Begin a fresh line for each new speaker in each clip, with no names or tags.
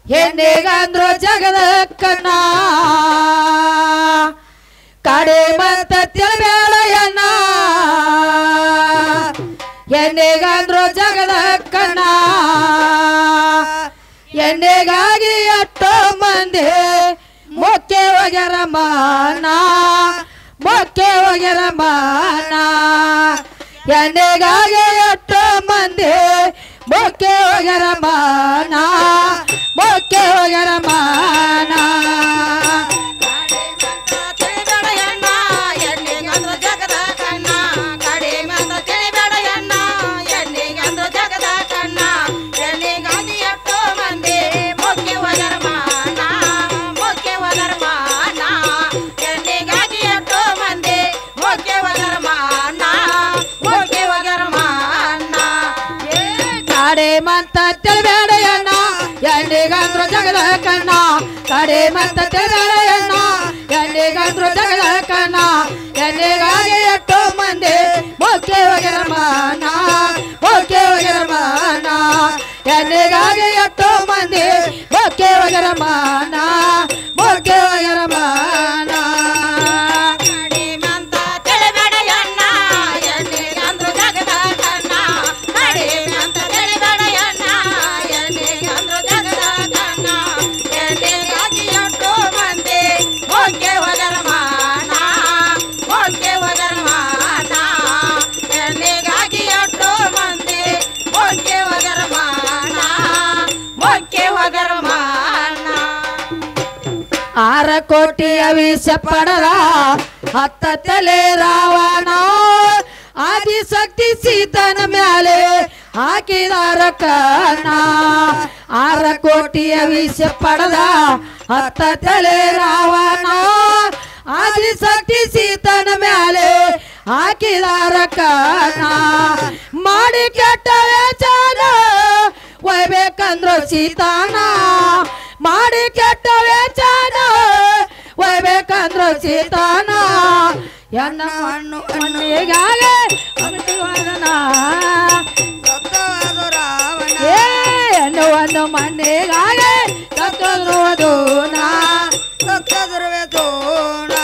ಹೆಣ್ಣಿಗಂದ್ರು ಜಗದ ಕಣ್ಣ ಕಡೆ ಮತ್ತ ತಿಳಿಬೇಡ ಎನ್ನ ಹೆಣ್ಣಿಗಂದ್ರು ಜಗದ ಕಣ್ಣ ಹೆಣ್ಣಿಗಾಗಿ ಎಷ್ಟೋ ಮಂದಿ ಮುಖ್ಯ ಹೋಗ್ಯಾರ ಮಾನ ಮುಖ್ಯ ಹೋಗ್ಯಾರ ಮಾನ ಹೆಣ್ಣಿಗಾಗಿ ಎಷ್ಟೋ ಮಂದಿ ಮುಖ್ಯ ಹೋಗ್ಯಾರ ಮಾನ ಮುಖ್ಯ ಹೋಗ್ಯಾರ ಮಾನ ಮಂತ ತಿಳಿಬೇಡ ಎಣ್ಣ ಹೆಣ್ಣಿಗಂದ್ರು ಜಗದ ಕಣ್ಣ ಕಡೆ ಮಂತ ತಿಳಿಬೇಡ ಎಣ್ಣ ಹೆಣ್ಣಿಗಂದ್ರು ಜಗದ ಕಣ್ಣ ಹೆಣ್ಣಿಗಾಗಿ ಎಷ್ಟೋ ಮಂದಿ ಮುಖ್ಯ ಹೋಗ್ಯಾರ ಮಾನ ಮುಖ್ಯ ಹೋಗ್ಯಾರ ಮಾನ ಹೆಣ್ಣಿಗಾಗಿ ಎಷ್ಟೋ ಮಂದಿ ಮುಖ್ಯ ಹೋಗ್ಯಾರ ಮಾನ ಮುಖ್ಯ ಹೋಗ್ಯಾರ ಮಾನ ಆರ ಕೋಟಿಯ ವಿಷ ಪಡದ ಹತ್ತ ತಲೆ ರಾವಣ ಆದಿಶಕ್ತಿ ಸೀತನ ಮ್ಯಾಲೆ ಹಾಕಿದಾರ ಕಣ್ಣ ಆರ ಕೋಟಿಯ ವಿಷ ಪಡದ ಹತ್ತ ತಲೆ ರಾವಣ ಆದಿಶಕ್ತಿ ಸೀತನ ಮ್ಯಾಲೆ ಹಾಕಿದಾರ ಕಣ್ಣ ಮಾಡಿ ಕೆಟ್ಟ ವೇಚಾನ ಒಯ್ಬೇಕಂದ್ರು ಸೀತಾನ ಮಾಡಿ ಕೆಟ್ಟ ವೇಚಾನ ಒಯ್ಬೇಕಂದ್ರು ಸೀತಾನ ಎನ್ನ ಹಣ್ಣು ಹಣ್ಣಿಗಾಗೆ ಹೆಣ್ಣು ಒಂದು ಮಣ್ಣಿಗಾಗೆ ಸತ್ತೋದು ನಾ ಸತ್ತೋದು ನಾ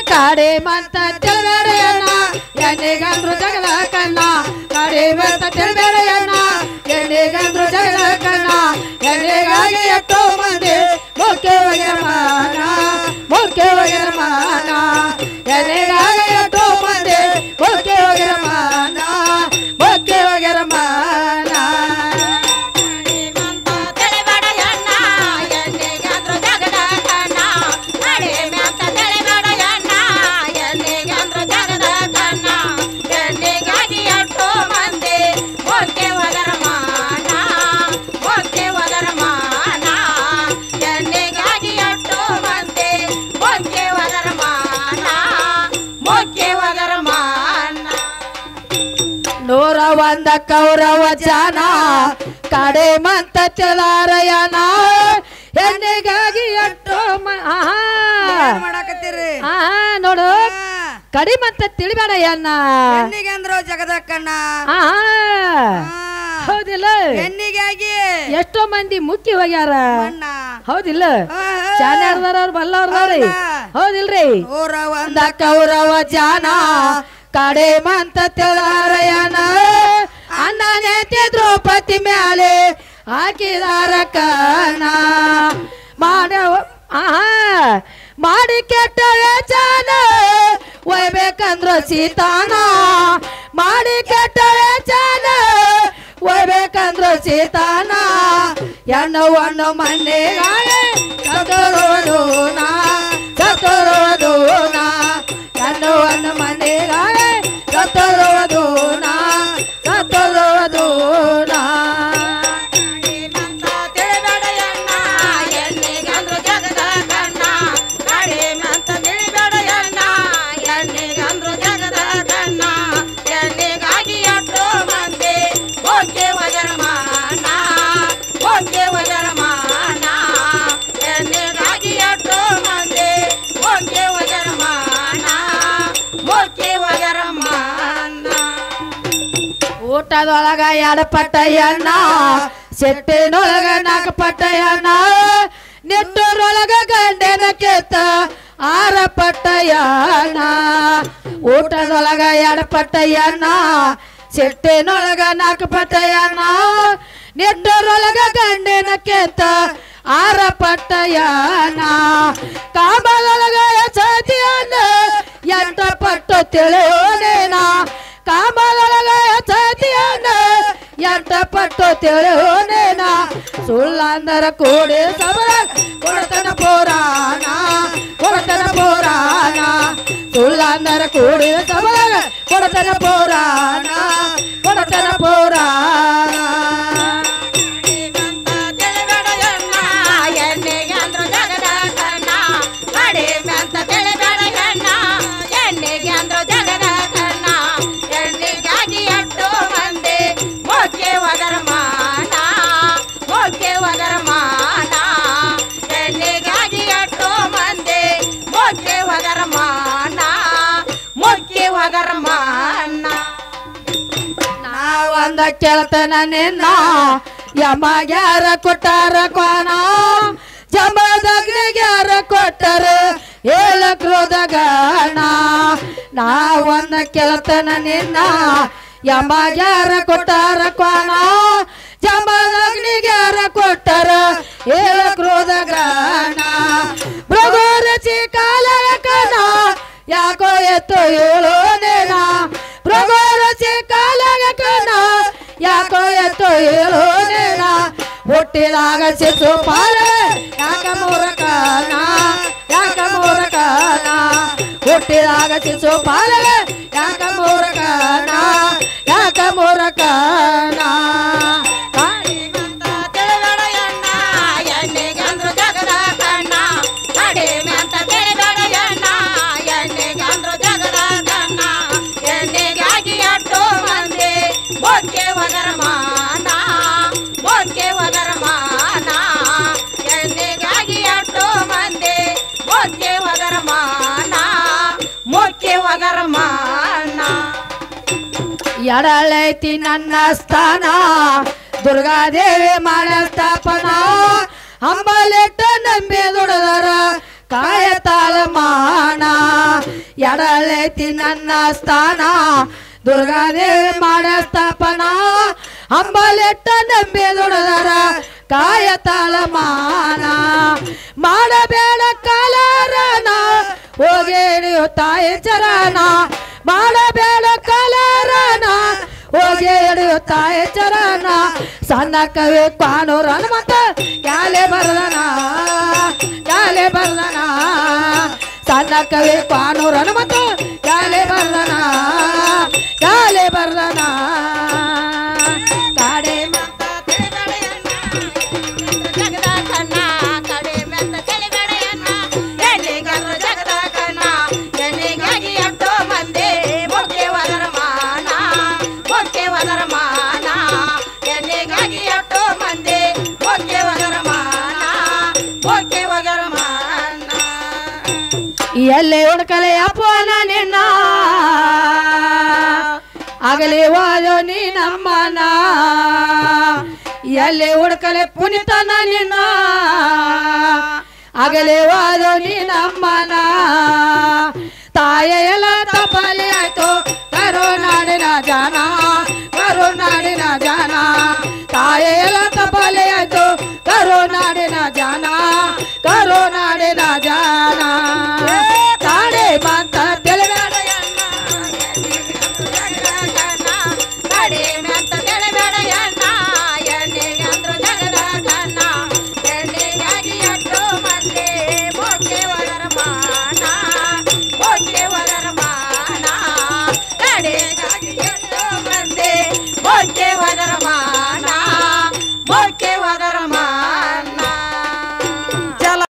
ಕಡೆ ಮಂತ ತಿಳಿಬೇಡ ಎಣ್ಣ ಹೆಣ್ಣಿಗಂದ್ರು ಜಗದ ಕಣ್ಣ ಕಡೆ ಮಂತ ತಿಳಿಬೇಡ ಎಣ್ಣ ಹೆಣ್ಣಿಗಂದ್ರು ಜಗದ ಕಣ್ಣ ಹೆಣ್ಣಿಗಾಗಿ ಎಷ್ಟೋ ಮಂದಿ ಮುಖ್ಯ ಹೋಗ್ಯಾರ ಮಾನ ಮುಖ್ಯ ಹೋಗ್ಯಾರ ಮಾನ ಹೆಣ್ಣಿಗಾಗಿ ಎಷ್ಟೋ ಮಂದಿ ಮುಖ್ಯ ಹೋಗ್ಯಾರ ಮಾನ ಮುಖ್ಯ ಹೋಗ್ಯಾರ ಮಾನ ನೂರ ಒಂದ ಕೌರವ ಜನ ಕಡೆ ಮಂತ ತಿಳಾರಯನ ಹೆಣ್ಣಿಗಾಗಿ ಎಷ್ಟೋ
ಮಾಡಕತ್ತೀರಿ
ನೋಡು ಕಡಿ ಮಂತ ತಿಳಿಬೇಡ ಎನ್ನ
ಹೆಣ್ಣಿಗಂದ್ರು ಜಗದ ಕಣ್ಣ
ಹೌದಿಲ್ಲ
ಹೆಣ್ಣಿಗಾಗಿ
ಎಷ್ಟೋ ಮಂದಿ ಮುಖ್ಯ ಹೋಗ್ಯಾರ ಹೌದಿಲ್ಲ ಚಾನ್ಯಾರ್ದಾರ ಅವ್ರು ಬಲ್ಲವ್ರದವ್ರಿ ಹೌದಿಲ್ರಿ
ನೂರ
ಒಂದ ಕೌರವ ಜನ ಕಡೆ ಮಂತ ತಿಳಾರಯನ ಅನ್ನನೇತೆ ದ್ರೌಪದಿ ಮ್ಯಾಲೆ ಹಾಕಿದಾರ ಕಣ್ಣ ಮಾಡಿ ಕೆಟ್ಟ ವೇಚಾನ ಒಯ್ಬೇಕಂದ್ರು ಸೀತಾನ ಮಾಡಿ ಕೆಟ್ಟ ವೇಚಾನ ಒಯ್ಬೇಕಂದ್ರು ಸೀತಾನ ಹೆಣ್ಣು ಹಣ್ಣು ಮಣ್ಣಿಗಾಗೆ ಸತ್ತೋದು ನಾ ಸತ್ತೋದು ನಾ ಹೆಣ್ಣು ಹಣ್ಣು ಮಣ್ಣಿಗಾಗೆ ಸತ್ತೋದು ನಾ ಸತ್ತೋದು ನಾ
ತಿಳಿಬೇಡ ಎಣ್ಣ ಹೆಣ್ಣಿಗಂದ್ರು ಜಗದ ಕಣ್ಣ
ಊಟದೊಳಗ ಎಡಪಟ್ಟ ಎಣ್ಣ ಸೆಟ್ಟಿನೊಳಗ ನಾಲ್ಕಪಟ್ಟ ಎಣ್ಣ ನೆಟ್ಟೂರೊಳಗ ಗಂಡನ ಕೆತ್ತ ಆರಪಟ್ಟ ಎಣ್ಣ ಊಟದೊಳಗ ಎಡಪಟ್ಟ ಎಣ್ಣ ಸೆಟ್ಟಿನೊಳಗ ನಾಲ್ಕಪಟ್ಟ ಎಣ್ಣ ನೆಟ್ಟೂರೊಳಗ ಗಂಡನ ಕೆತ್ತ ಆರಪಟ್ಟ ಎಣ್ಣ ಕಾಮದೊಳಗ ಸತಿಯನ್ನ ಎಂಟ ಪಟ್ಟು ತಿಳಿಯೋನೇನ ಕಾಮದೊಳಗ ಸತಿಯನ್ನ ಎಂಟ ಪಟ್ಟು ತಿಳಿಯೋನೇನ ಸುಳ್ಳಂದರ ಕೂಡಿ ಸಬರ ಕೊಡತನ ಪುರಾಣ ಕೊಡತನ ಪುರಾಣ ಸುಳ್ಳಂದರ ಕೂಡಿ ಸಬರ ಕೊಡತನ ಪುರಾಣ ಕೊಡತನ ಪುರಾಣ ನಾವಂದ ಕೇಳ್ತನ ನಿನ್ನ ಯಮಗ್ಯಾರ ಕೊಟ್ಟಾರ ಕ್ವಾನ ಜಮದಗ್ನಿಗ್ಯಾರ ಕೊಟ್ಟರ ಏಳ ಕ್ರೋಧಗಣ ನಾವಂದ ಕೇಳ್ತನ ನಿನ್ನ ಯಮಗ್ಯಾರ ಕೊಟ್ಟಾರ ಕ್ವಾನ ಜಮದಗ್ನಿಗ್ಯಾರ ಕೊಟ್ಟರ ಏಳ ಕ್ರೋಧಗಣ ಭೃಗುರಚಿ ಕಾಲರಕನ ಯಾಕೋ ಎತ್ತು ಹೇಳೋನೇನ ಭೃಗುರಚಿ ಕಾಲರಕನ ಯಾಕೋ ಎತ್ತು ಹೇಳೋನೇನ ಹುಟ್ಟಿದಾಗ ಶಿಶುಪಾಲ ಯಾಕ ಮೂರಕನ ಯಾಕ ಮೂರಕನ ಹುಟ್ಟಿದಾಗ ಶಿಶುಪಾಲ ಯಾಕ ಮೂರಕನ ಯಾಕ ಮೂರಕನ ಎಡಳೈತಿ ನನ್ನ ಸ್ಥಾನ ದುರ್ಗಾದೇವಿ ಮಾಡ ಸ್ಥಾಪನ ಹಂಬಲೆಟ್ಟ ನಂಬಿ ದುಡದರ ಕಾಯ ತಾಳಮಾನ ಎಡಳೈತಿ ನನ್ನ ಸ್ಥಾನ ದುರ್ಗಾದೇವಿ ಮಾಡ ಸ್ಥಾಪನ ಹಂಬಲೆಟ್ಟ ನಂಬಿ ದುಡದರ ಕಾಯ ತಾಳಮಾನ ಮಾಡಬೇಡ ಕಾಲರನ ಹೋಗಿ ಹಿಡಿಯೋ ತಾಯಿ ಚರಣ ಮಾಡಬೇಡ ಕಾಲರನ ಹೋಗಿ ಹಿಡಿಯೋ ತಾಯಿ ಚರಣ ಸಣ್ಣ ಕವಿ ಕಾನೂರ ಹನುಮಂತ ಕ್ಯಾಲೆ ಬರ್ದನ ಕ್ಯಾಲೆ ಬರ್ದನ ಸಣ್ಣ ಕವಿ ಕಾನೂರ ಹನುಮಂತ ಕ್ಯಾಲೆ ಬರ್ದನ ಕ್ಯಾಲೆ ಬರ್ದನ ಕಾಡೆ ಎಲ್ಲಿ ಹುಡ್ಕಲೆ ಅಪ್ಪನ ನಿನ್ನ ಆಗಲಿ ವಾದೋ ನೀ ನಮ್ಮನ ಎಲ್ಲಿ ಹುಡ್ಕಲೆ ಪುನಿತನ ನಿನ್ನ ಆಗಲಿ ವಾದೋ ನೀ ನಮ್ಮನ ತಾಯ ಎಲ್ಲ ತಪಾಲಿ ಆಯ್ತು ಕರುನಾಡಿನ ಜನ ಕರುನಾಡಿನ ಜನ ತಾಯ ಎಲ್ಲ ತಪಾಲಿ ಆಯ್ತು ಕರುನಾಡಿನ ಜನ ಕರುನಾಡಿನ ಜನ